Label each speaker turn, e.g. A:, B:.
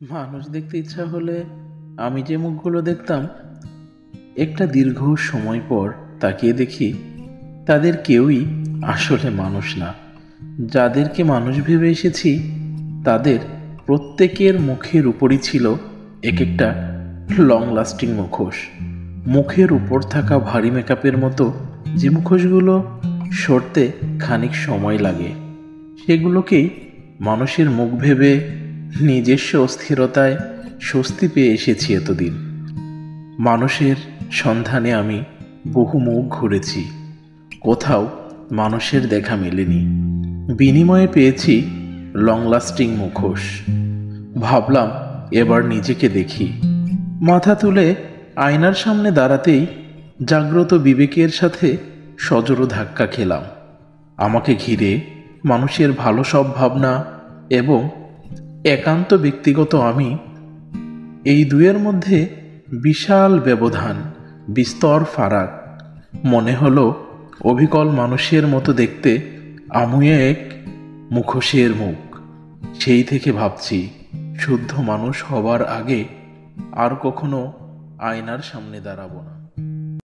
A: মানুষ দেখতে ইচ্ছা হলে আমি যে মুখগুলো দেখতাম, একটা দীর্ঘ সময় পর তাকিয়ে দেখি তাদের কেউই আসলে মানুষ না। যাদেরকে মানুষ ভেবে এসেছি তাদের প্রত্যেকের মুখের উপরই ছিল এক একটা লং লাস্টিং মুখোশ। মুখের উপর থাকা ভারী মেকআপের মতো যে মুখোশগুলো সরতে খানিক সময় লাগে, সেগুলোকেই মানুষের মুখ ভেবে নিজস্ব অস্থিরতায় স্বস্তি পেয়ে এসেছি এতদিন। মানুষের সন্ধানে আমি বহু মুখ ঘুরেছি, কোথাও মানুষের দেখা মেলেনি। বিনিময়ে পেয়েছি লং লাস্টিং মুখোশ। ভাবলাম এবার নিজেকে দেখি। মাথা তুলে আয়নার সামনে দাঁড়াতেই জাগ্রত বিবেকের সাথে সজোরে ধাক্কা খেলাম। আমাকে ঘিরে মানুষের ভালো সব ভাবনা এবং একান্ত ব্যক্তিগত আমি, এই দুয়ের মধ্যে বিশাল ব্যবধান, বিস্তর ফারাক। মনে হলো অবিকল মানুষের মতো দেখতে আমিও এক মুখোশের মুখ। সেই থেকে ভাবছি শুদ্ধ মানুষ হবার আগে আর কখনো আয়নার সামনে দাঁড়াবো না।